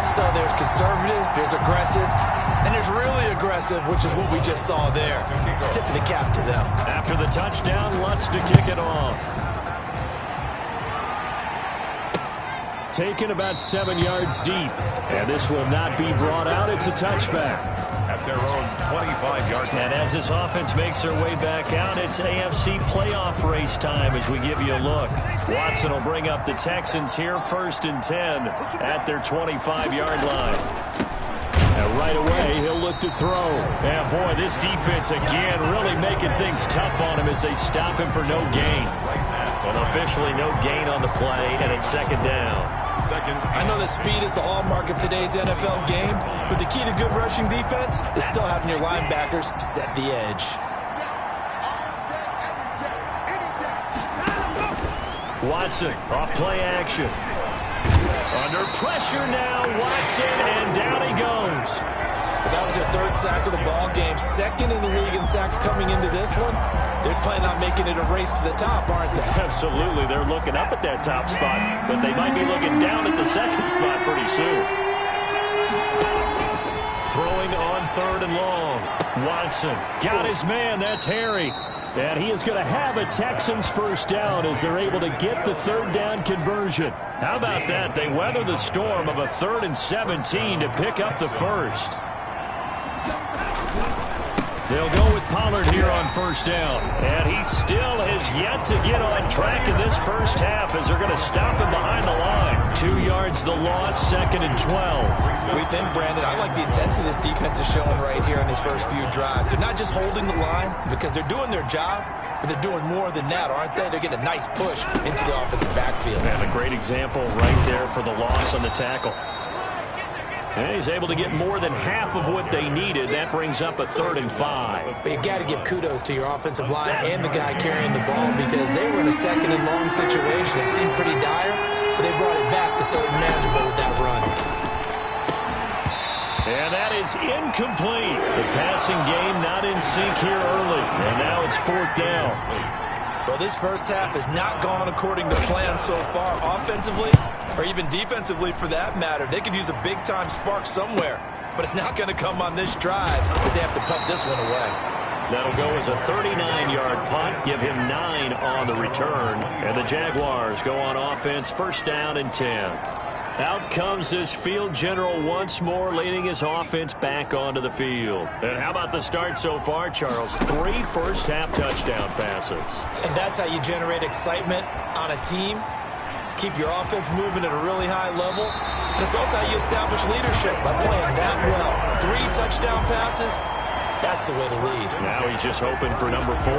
So there's conservative, there's aggressive, and there's really aggressive, which is what we just saw there. Tip of the cap to them. After the touchdown, Lutz to kick it off. Taken about 7 yards deep. And this will not be brought out. It's a touchback. At their own 25-yard line. And as this offense makes their way back out, it's AFC playoff race time as we give you a look. Watson will bring up the Texans here 1st and 10 at their 25-yard line. And right away, he'll look to throw. And boy, this defense again really making things tough on him as they stop him for no gain. And officially no gain on the play, and it's 2nd down. I know that speed is the hallmark of today's NFL game, but the key to good rushing defense is still having your linebackers set the edge. Watson off play action. Under pressure now, Watson, and down he goes. That was their 3rd sack of the ball game, 2nd in the league in sacks coming into this one. They're planning on making it a race to the top, aren't they? Absolutely. They're looking up at that top spot, but they might be looking down at the 2nd spot pretty soon. Throwing on 3rd and long. Watson got his man. That's Harry. And he is going to have a Texans 1st down as they're able to get the 3rd down conversion. How about that? They weather the storm of a 3rd and 17 to pick up the 1st. They'll go with Pollard here on 1st down. And he still has yet to get on track in this 1st half as they're going to stop him behind the line. 2 yards the loss, 2nd and 12. We think, Brandon, I like the intensity this defense is showing right here in these first few drives. They're not just holding the line because they're doing their job, but they're doing more than that, aren't they? They're getting a nice push into the offensive backfield. And a great example right there for the loss on the tackle. And he's able to get more than half of what they needed. That brings up a 3rd and 5. But you got to give kudos to your offensive line and the guy carrying the ball because they were in a 2nd and long situation. It seemed pretty dire, but they brought it back to 3rd and manageable with that run. And that is incomplete. The passing game not in sync here early. And now it's 4th down. Well, this 1st half has not gone according to plan so far offensively or even defensively for that matter. They could use a big-time spark somewhere, but it's not going to come on this drive because they have to pump this one away. That'll go as a 39-yard punt, give him 9 on the return. And the Jaguars go on offense, 1st down and 10. Out comes this field general once more, leading his offense back onto the field. And how about the start so far, Charles? 3 first-half touchdown passes. And that's how you generate excitement on a team. Keep your offense moving at a really high level. And it's also how you establish leadership by playing that well. 3 touchdown passes. That's the way to lead. Now he's just hoping for number 4.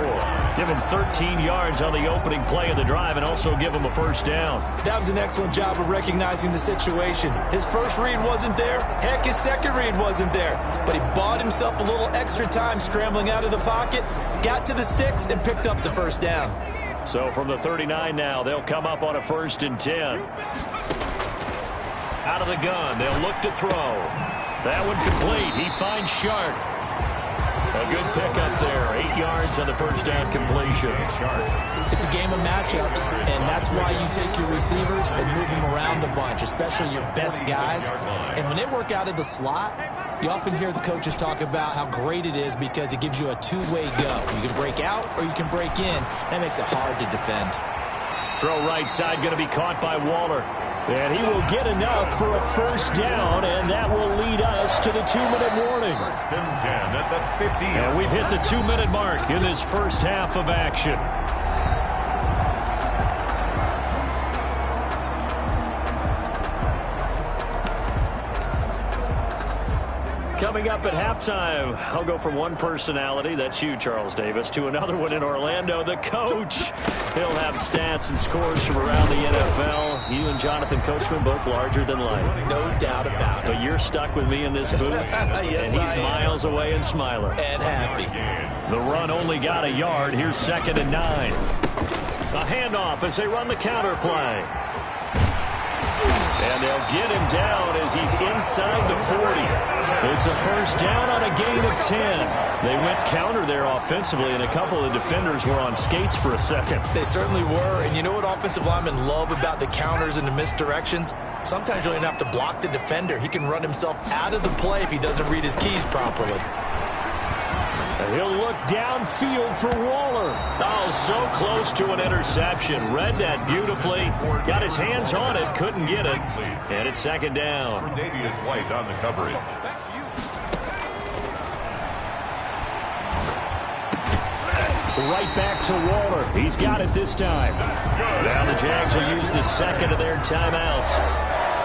Give him 13 yards on the opening play of the drive and also give him a 1st down. That was an excellent job of recognizing the situation. His first read wasn't there. Heck, his second read wasn't there. But he bought himself a little extra time scrambling out of the pocket, got to the sticks, and picked up the 1st down. So from the 39 now, they'll come up on a 1st and 10. Out of the gun, they'll look to throw. That one complete. He finds Shark. A good pickup there. 8 yards on the 1st down completion. It's a game of matchups, and that's why you take your receivers and move them around a bunch, especially your best guys. And when they work out of the slot, you often hear the coaches talk about how great it is because it gives you a two-way go. You can break out or you can break in. That makes it hard to defend. Throw right side going to be caught by Waller. And he will get enough for a 1st down, and that will lead us to the 2-minute warning. 1st and 10 at the 50. And we've hit the 2-minute mark in this 1st half of action. Coming up at halftime, I'll go from one personality, that's you, Charles Davis, to another one in Orlando, the coach. He'll have stats and scores from around the NFL. You and Jonathan Coachman, both larger than life. No doubt about it. But you're stuck with me in this booth, yes, and he's miles away and smiling. And happy. The run only got a yard. Here's 2nd and 9. A handoff as they run the counter play. And they'll get him down as he's inside the 40. It's a first down on a gain of 10. They went counter there offensively, and a couple of defenders were on skates for a second. They certainly were, and you know what offensive linemen love about the counters and the misdirections? Sometimes you don't even have to block the defender. He can run himself out of the play if he doesn't read his keys properly. And he'll look downfield for Waller. Oh, so close to an interception. Read that beautifully. Got his hands on it, couldn't get it. And it's second down. Tre'Davious White on the coverage. Right back to Waller. He's got it this time. Now the Jags will use the second of their timeouts.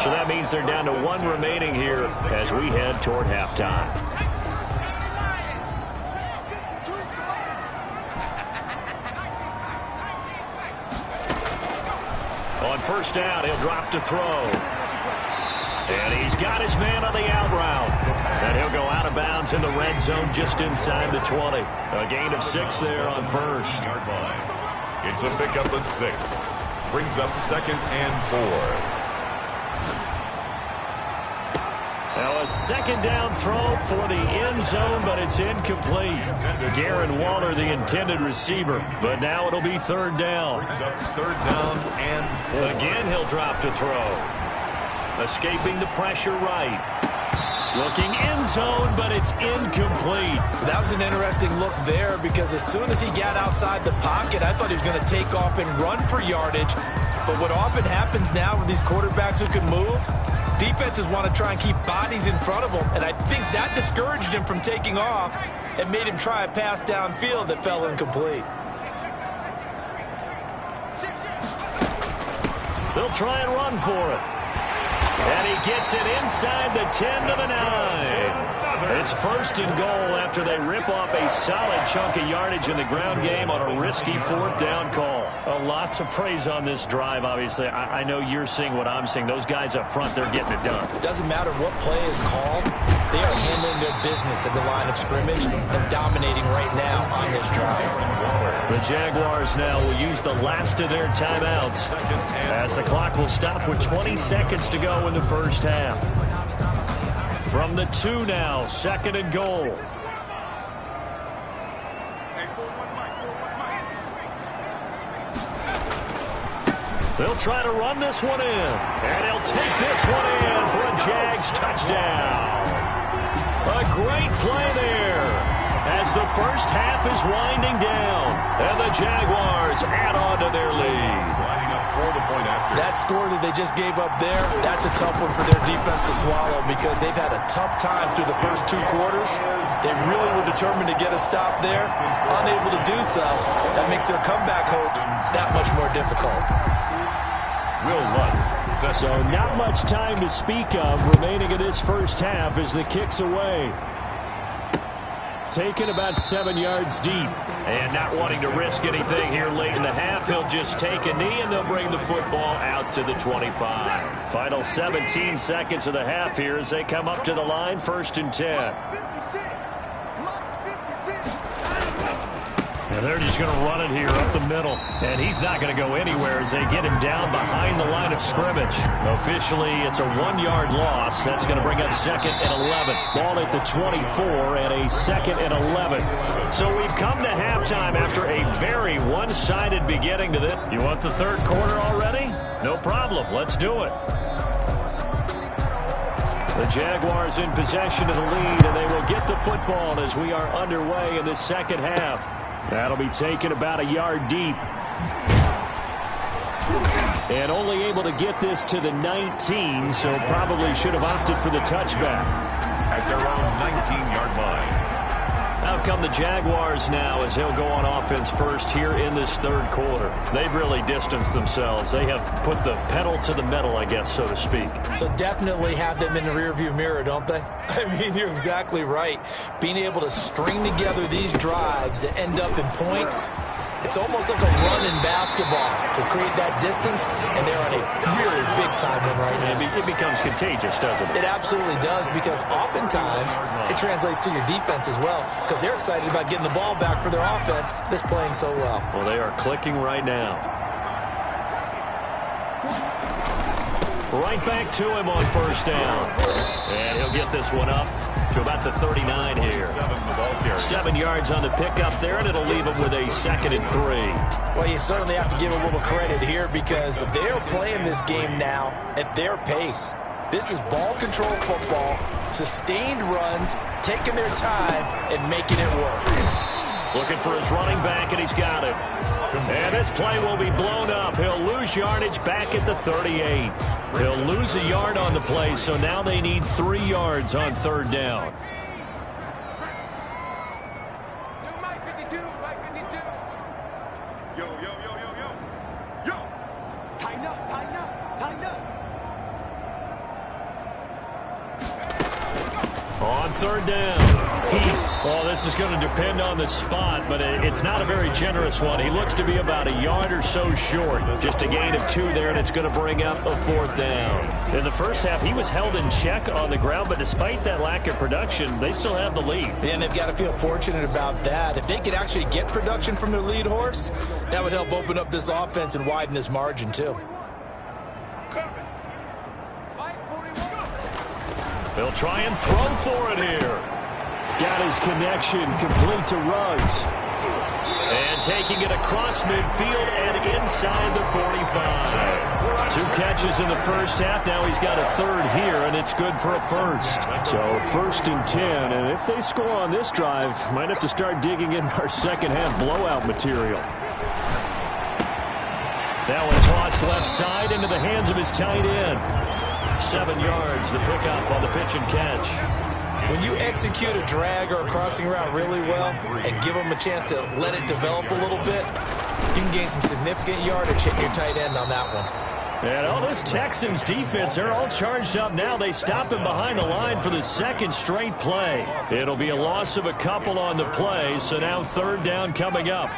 So that means they're down to one remaining here as we head toward halftime. On first down, he'll drop to throw. And he's got his man on the out route. And he'll go out of bounds in the red zone just inside the 20. A gain of 6 there on first. It's a pickup of 6. Brings up 2nd and 4. Now a second down throw for the end zone, but it's incomplete. Darren Waller, the intended receiver, but now it'll be third down. Brings up 3rd down and 4. Again, he'll drop to throw. Escaping the pressure right. Looking end zone, but it's incomplete. That was an interesting look there because as soon as he got outside the pocket, I thought he was going to take off and run for yardage. But what often happens now with these quarterbacks who can move, defenses want to try and keep bodies in front of them, and I think that discouraged him from taking off and made him try a pass downfield that fell incomplete. They'll try and run for it. And he gets it inside the 10 to the 9. It's first and goal after they rip off a solid chunk of yardage in the ground game on a risky 4th down call. A lot to praise on this drive, obviously. I know you're seeing what I'm seeing. Those guys up front, they're getting it done. Doesn't matter what play is called. They are handling their business at the line of scrimmage and dominating right now on this drive. The Jaguars now will use the last of their timeouts as the clock will stop with 20 seconds to go in the first half. From the 2 now, 2nd and goal. They'll try to run this one in, and he'll take this one in for a Jags touchdown. A great play there as the first half is winding down, and the Jaguars add on to their lead. Lining up for the point after. That score that they just gave up there, that's a tough one for their defense to swallow because they've had a tough time through the first 2 quarters. They really were determined to get a stop there, unable to do so. That makes their comeback hopes that much more difficult. Will Lutz. So not much time to speak of remaining in this first half as the kick's away. Taken about 7 yards deep. And not wanting to risk anything here late in the half, he'll just take a knee and they'll bring the football out to the 25. Final 17 seconds of the half here as they come up to the line, 1st and 10. And they're just going to run it here up the middle. And he's not going to go anywhere as they get him down behind the line of scrimmage. Officially, it's a 1-yard loss. That's going to bring up 2nd and 11. Ball at the 24 and a 2nd and 11. So we've come to halftime after a very one-sided beginning to this. You want the 3rd quarter already? No problem. Let's do it. The Jaguars in possession of the lead, and they will get the football as we are underway in the second half. That'll be taken about a yard deep. And only able to get this to the 19, so probably should have opted for the touchback. At their own 19-yard line. Out come the Jaguars now as he'll go on offense first here in this 3rd quarter. They've really distanced themselves. They have put the pedal to the metal, I guess, so to speak. So definitely have them in the rearview mirror, don't they? I mean, you're exactly right. Being able to string together these drives that end up in points, it's almost like a run in basketball to create that distance, and they're on a really big-time one right now. It becomes contagious, doesn't it? It absolutely does, because oftentimes it translates to your defense as well, because they're excited about getting the ball back for their offense that's playing so well. Well, they are clicking right now. Right back to him on first down. And he'll get this one up to about the 39 here. 7 yards on the pickup there, and it'll leave him with a 2nd and 3. Well, you certainly have to give a little credit here because they're playing this game now at their pace. This is ball control football, sustained runs, taking their time and making it work. Looking for his running back, and he's got it. And this play will be blown up. He'll lose yardage back at the 38. He'll lose a yard on the play, so now they need 3 yards on 3rd down. On 3rd down. Well, this is going to depend on the spot, but it's not a very generous one. He looks to be about a yard or so short. Just a gain of 2 there, and it's going to bring up a 4th down. In the first half, he was held in check on the ground, but despite that lack of production, they still have the lead. And they've got to feel fortunate about that. If they could actually get production from their lead horse, that would help open up this offense and widen this margin, too. They'll try and throw for it here. Got his connection complete to Ruggs. And taking it across midfield and inside the 45. 2 catches in the first half. Now he's got a 3rd here, and it's good for a 1st. So 1st and 10, and if they score on this drive, might have to start digging in our second half blowout material. Now a toss left side into the hands of his tight end. 7 yards, the pickup on the pitch and catch. When you execute a drag or a crossing route really well and give them a chance to let it develop a little bit, you can gain some significant yardage hitting your tight end on that one. And all this Texans defense, they're all charged up now. They stop him behind the line for the 2nd straight play. It'll be a loss of a couple on the play, so now 3rd down coming up.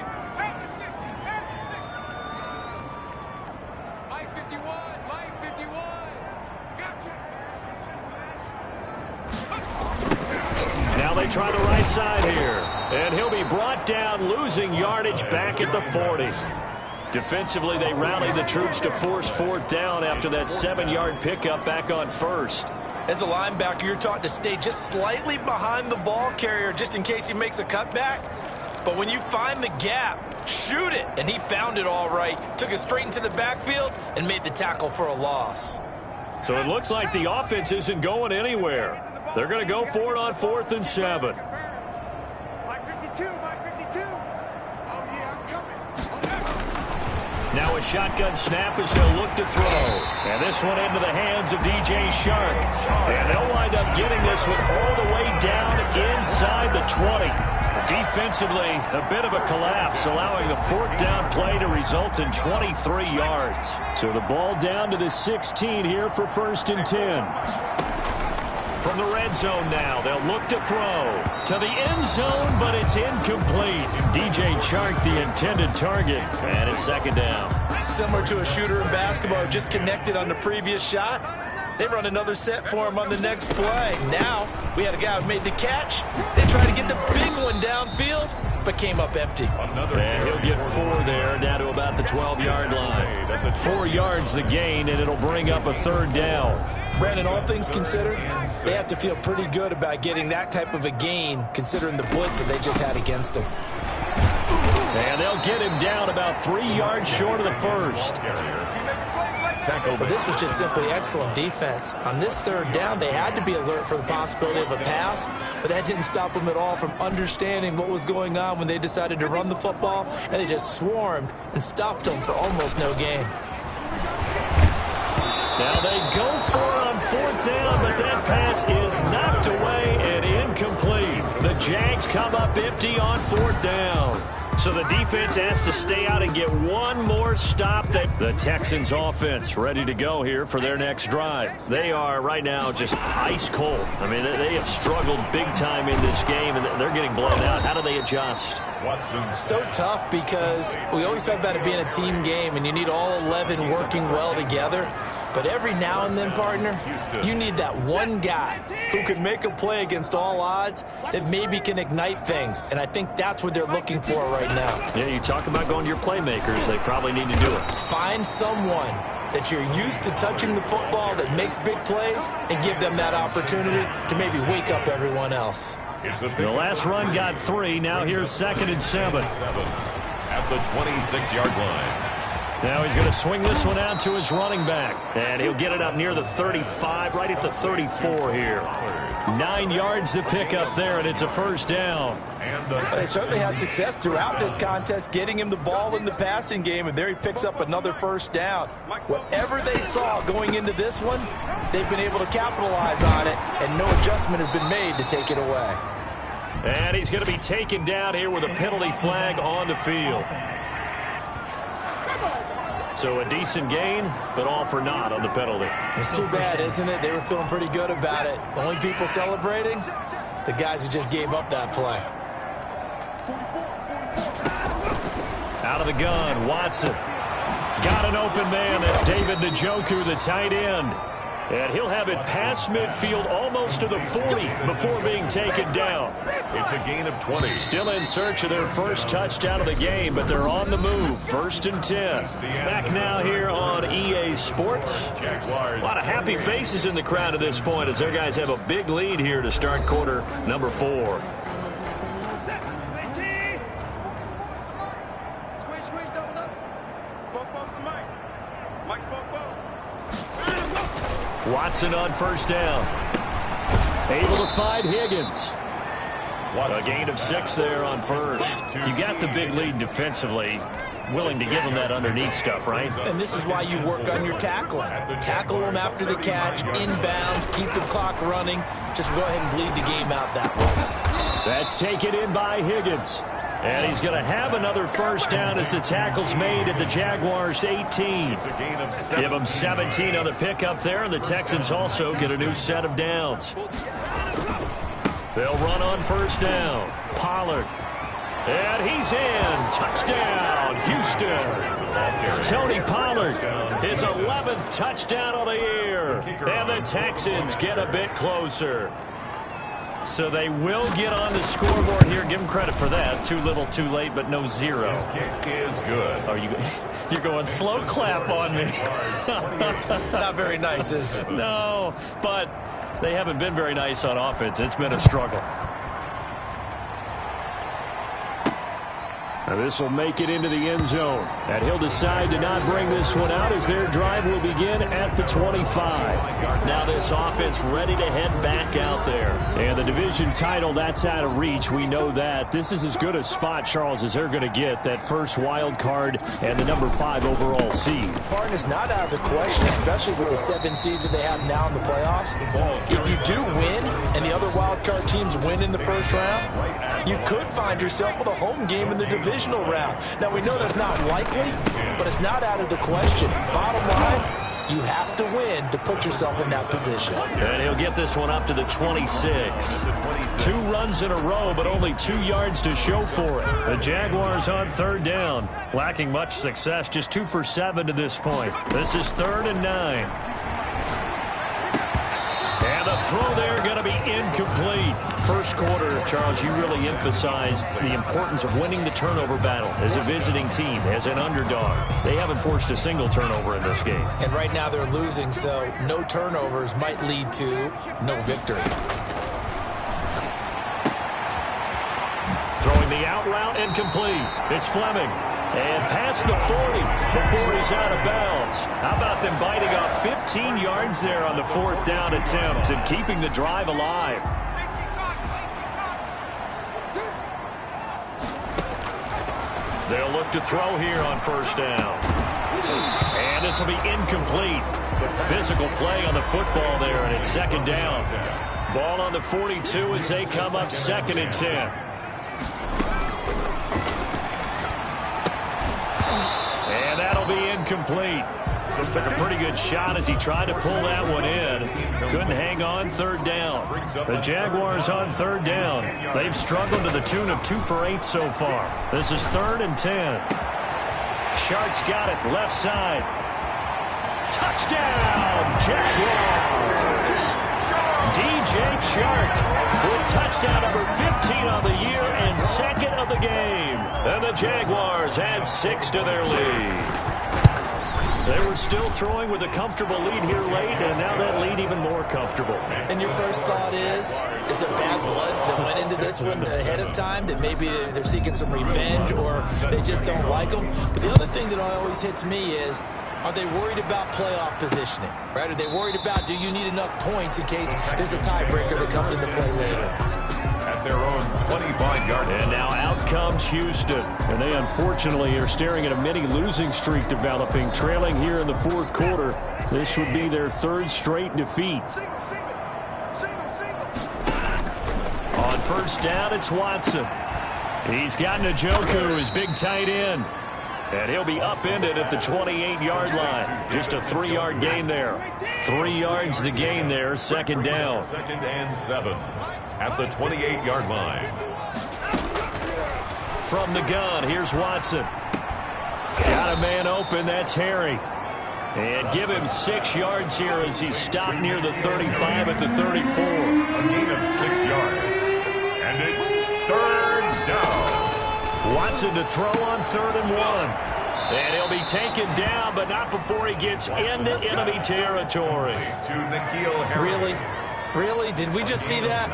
They try the right side here, and he'll be brought down, losing yardage back at the 40. Defensively, they rallied the troops to force 4th down after that 7-yard pickup back on 1st. As a linebacker, you're taught to stay just slightly behind the ball carrier just in case he makes a cutback. But when you find the gap, shoot it. And he found it all right, took it straight into the backfield, and made the tackle for a loss. So it looks like the offense isn't going anywhere. They're going to go for it on 4th and 7. Now a shotgun snap as they'll look to throw. And this one into the hands of DJ Chark. And they'll wind up getting this one all the way down inside the 20. Defensively, a bit of a collapse, allowing the 4th down play to result in 23 yards. So the ball down to the 16 here for 1st and 10. From the red zone now, they'll look to throw to the end zone, but it's incomplete. DJ Chark, the intended target, and it's 2nd down. Similar to a shooter in basketball, just connected on the previous shot. They run another set for him on the next play. Now, we had a guy who made the catch. They tried to get the big one downfield, but came up empty. And he'll get 4 there, down to about the 12-yard line. 4 yards the gain, and it'll bring up a 3rd down. Brandon, all things considered, they have to feel pretty good about getting that type of a gain, considering the blitz that they just had against them. And they'll get him down about 3 yards short of the 1st. But this was just simply excellent defense. On this 3rd down, they had to be alert for the possibility of a pass, but that didn't stop them at all from understanding what was going on when they decided to run the football, and they just swarmed and stuffed them for almost no gain. Now they go for it on 4th down, but that pass is knocked away and incomplete. The Jags come up empty on 4th down. So the defense has to stay out and get one more stop. The Texans offense ready to go here for their next drive. They are right now just ice cold. I mean, they have struggled big time in this game, and they're getting blown out. How do they adjust? So tough because we always talk about it being a team game, and you need all 11 working well together. But every now and then, partner, you need that one guy who can make a play against all odds that maybe can ignite things. And I think that's what they're looking for right now. Yeah, you talk about going to your playmakers. They probably need to do it. Find someone that you're used to touching the football, that makes big plays, and give them that opportunity to maybe wake up everyone else. The last run got 3. Now here's 2nd and 7. At the 26-yard line. Now he's going to swing this one out to his running back. And he'll get it up near the 35, right at the 34 here. 9 yards to pick up there, and it's a first down. They certainly had success throughout this contest getting him the ball in the passing game, and there he picks up another first down. Whatever they saw going into this one, they've been able to capitalize on it, and no adjustment has been made to take it away. And he's going to be taken down here with a penalty flag on the field. So a decent gain, but all for naught on the penalty. It's too bad, isn't it? They were feeling pretty good about it. The only people celebrating, the guys who just gave up that play. Out of the gun, Watson. Got an open man. That's David Njoku, the tight end. And he'll have it past midfield almost to the 40 before being taken down. It's a gain of 20. Still in search of their first touchdown of the game, but they're on the move. 1st and 10. Back now here on EA Sports. A lot of happy faces in the crowd at this point as their guys have a big lead here to start quarter number 4. Watson on first down. Able to find Higgins. A gain of 6 there on first. You got the big lead defensively. Willing to give them that underneath stuff, right? And this is why you work on your tackling. Tackle them after the catch, inbounds, keep the clock running. Just go ahead and bleed the game out that way. That's taken in by Higgins. And he's going to have another first down as the tackle's made at the Jaguars' 18. Give them 17 on the pickup there, and the Texans also get a new set of downs. They'll run on first down. Pollard. And he's in. Touchdown, Houston. Tony Pollard, his 11th touchdown of the year. And the Texans get a bit closer. So they will get on the scoreboard here. Give them credit for that. Too little, too late, but no 0. Kick is good. Oh, you're going slow clap on me. Not very nice, is it? No, but they haven't been very nice on offense. It's been a struggle. Now this will make it into the end zone. And he'll decide to not bring this one out as their drive will begin at the 25. Now this offense ready to head back out there. And the division title, that's out of reach. We know that. This is as good a spot, Charles, as they're going to get. That first wild card and the number 5 overall seed. Martin is not out of the question, especially with the 7 seeds that they have now in the playoffs. If you do win and the other wild card teams win in the first round, you could find yourself with a home game in the divisional round. Now, we know that's not likely, but it's not out of the question. Bottom line, you have to win to put yourself in that position. And he'll get this one up to the 26. 2 runs in a row, but only 2 yards to show for it. The Jaguars on third down. Lacking much success, just 2 for 7 to this point. This is 3rd and 9. And the throw there going to be incomplete. First quarter, Charles, you really emphasized the importance of winning the turnover battle as a visiting team, as an underdog. They haven't forced a single turnover in this game. And right now they're losing, so no turnovers might lead to no victory. Throwing the out route incomplete. It's Fleming. And past the 40 before he's out of bounds. How about them biting off 15 yards there on the 4th down attempt and keeping the drive alive? They'll look to throw here on first down. And this will be incomplete. Physical play on the football there, and it's 2nd down. Ball on the 42 as they come up 2nd and 10. And that'll be incomplete. Took a pretty good shot as he tried to pull that one in. Couldn't hang on 3rd down. The Jaguars on 3rd down. They've struggled to the tune of 2 for 8 so far. This is 3rd and 10. Shark's got it left side. Touchdown, Jaguars! DJ Chark with touchdown number 15 on the year and 2nd of the game. And the Jaguars add 6 to their lead. They were still throwing with a comfortable lead here late, and now that lead even more comfortable. And your first thought is there bad blood that went into this one ahead of time, that maybe they're seeking some revenge or they just don't like them? But the other thing that always hits me is, are they worried about playoff positioning, right? Are they worried about, do you need enough points in case there's a tiebreaker that comes into play later? At their own 25-yard line. And now out comes Houston. And they unfortunately are staring at a mini losing streak developing, trailing here in the fourth quarter. This would be their third straight defeat. On first down, it's Watson. He's got Njoku, his big tight end. And he'll be upended at the 28-yard line. Just a 3-yard gain there. 3 yards the gain there, second down. 2nd and 7 at the 28-yard line. From the gun, here's Watson. Got a man open, that's Harry. And give him 6 yards here as he's stopped near the 35 at the 34. A gain of 6 yards. And it's 3rd down. Watson to throw on 3rd and 1. And he'll be taken down, but not before he gets into enemy territory. To N'Keal Harry. Really? Did we just see that?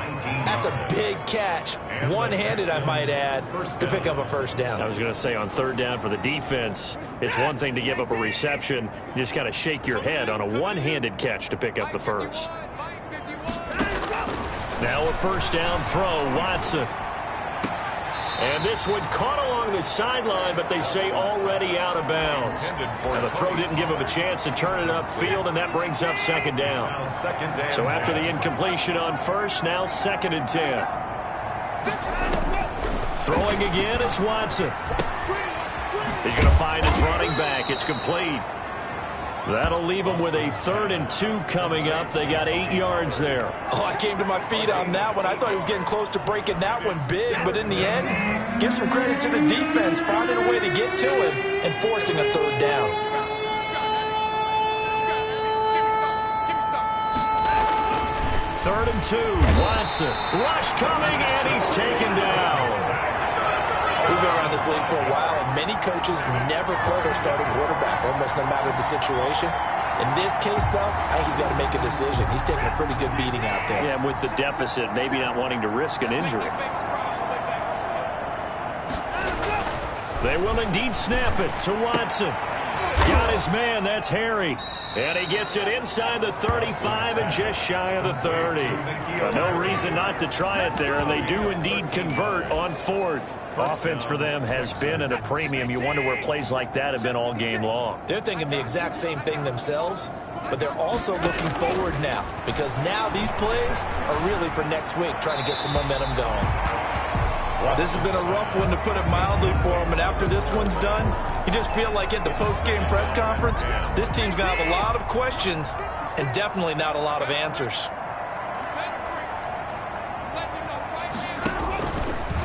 That's a big catch. One-handed, I might add, to pick up a first down. I was going to say on 3rd down for the defense, it's one thing to give up a reception. You just got to shake your head on a one-handed catch to pick up the first. Now a first down throw, Watson. And this one caught along the sideline, but they say already out of bounds. And the throw didn't give him a chance to turn it upfield, and that brings up 2nd down. So after the incompletion on first, now 2nd and 10. Throwing again, it's Watson. He's going to find his running back. It's complete. That'll leave them with a 3rd and 2 coming up. They got 8 yards there. Oh, I came to my feet on that one. I thought he was getting close to breaking that one big, but in the end, give some credit to the defense, finding a way to get to him and forcing a 3rd down. Third and 2, Watson. Rush coming, and he's taken down. We've been around this league for a while, and many coaches never play their starting quarterback, almost no matter the situation. In this case, though, I think he's got to make a decision. He's taking a pretty good beating out there. Yeah, with the deficit, maybe not wanting to risk an injury. They will indeed snap it to Watson. Got his man, that's Harry. And he gets it inside the 35 and just shy of the 30. But no reason not to try it there, and they do indeed convert on 4th. Offense for them has been at a premium. You wonder where plays like that have been all game long. They're thinking the exact same thing themselves, but they're also looking forward now, because now these plays are really for next week, trying to get some momentum going. This has been a rough one, to put it mildly, for him, and after this one's done, you just feel like at the post-game press conference, this team's going to have a lot of questions and definitely not a lot of answers.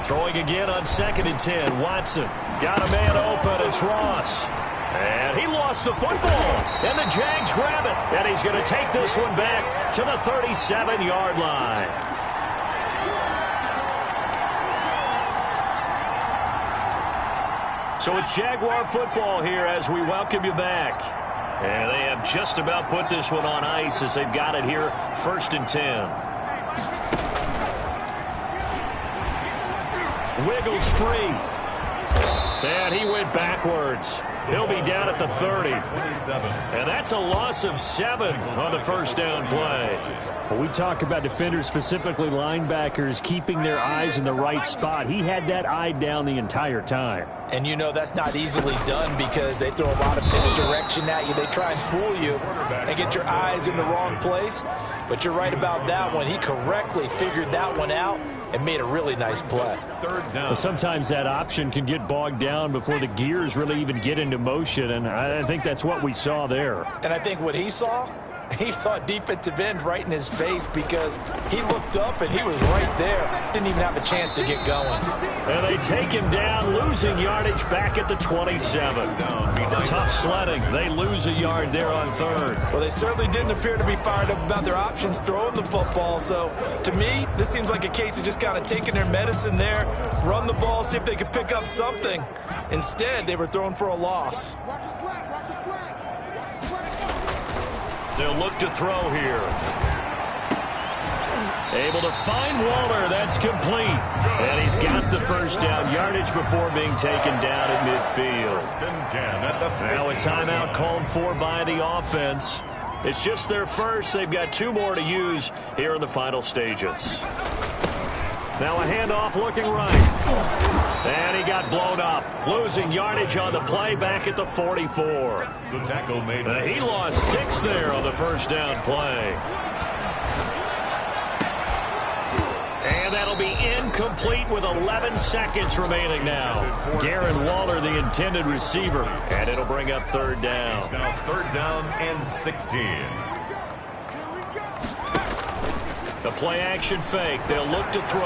Throwing again on 2nd and 10, Watson. Got a man open, it's Ross. And he lost the football, and the Jags grab it, and he's going to take this one back to the 37-yard line. So it's Jaguar football here as we welcome you back. And they have just about put this one on ice as they've got it here, 1st and 10. Wiggles free. And he went backwards. He'll be down at the 30. And that's a loss of 7 on the first down play. Well, we talk about defenders, specifically linebackers, keeping their eyes in the right spot. He had that eye down the entire time. And you know that's not easily done, because they throw a lot of misdirection at you. They try and fool you and get your eyes in the wrong place. But you're right about that one. He correctly figured that one out and made a really nice play. Well, sometimes that option can get bogged down before the gears really even get into motion, and I think that's what we saw there. And I think what he saw defensive end right in his face, because he looked up and he was right there. Didn't even have a chance to get going. And they take him down, losing yardage back at the 27. Tough sledding. They lose a yard there on 3rd. Well, they certainly didn't appear to be fired up about their options throwing the football. So, to me, this seems like a case of just kind of taking their medicine there, run the ball, see if they could pick up something. Instead, they were throwing for a loss. They'll look to throw here. Able to find Waller. That's complete. And he's got the first down yardage before being taken down at midfield. Now a timeout called for by the offense. It's just their first. They've got 2 more to use here in the final stages. Now a handoff looking right. And he got blown up. Losing yardage on the play back at the 44. The tackle made. He lost 6 there on the first down play. And that'll be incomplete with 11 seconds remaining now. Darren Waller, the intended receiver. And it'll bring up 3rd down. It's now 3rd down and 16. The play action fake. They'll look to throw.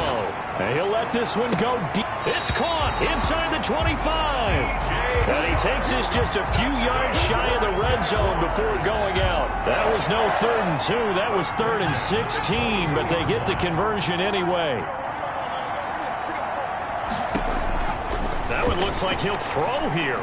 And he'll let this one go deep. It's caught inside the 25. And he takes this just a few yards shy of the red zone before going out. That was no 3rd and 2. That was 3rd and 16, but they get the conversion anyway. That one looks like he'll throw here.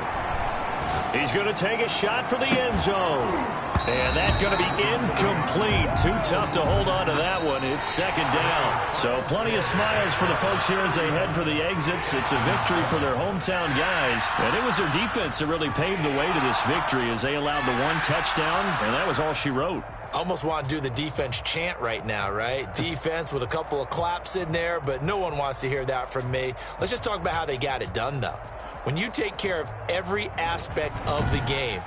He's going to take a shot for the end zone. And that's going to be incomplete. Too tough to hold on to that one. It's 2nd down. So plenty of smiles for the folks here as they head for the exits. It's a victory for their hometown guys. And it was their defense that really paved the way to this victory as they allowed the 1 touchdown. And that was all she wrote. Almost want to do the defense chant right now, right? Defense with a couple of claps in there, but no one wants to hear that from me. Let's just talk about how they got it done, though. When you take care of every aspect of the game,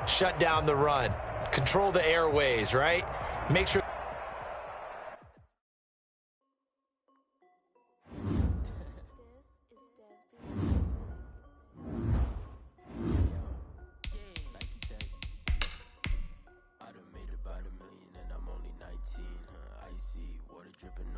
shut down the run, control the airways, right? Make sure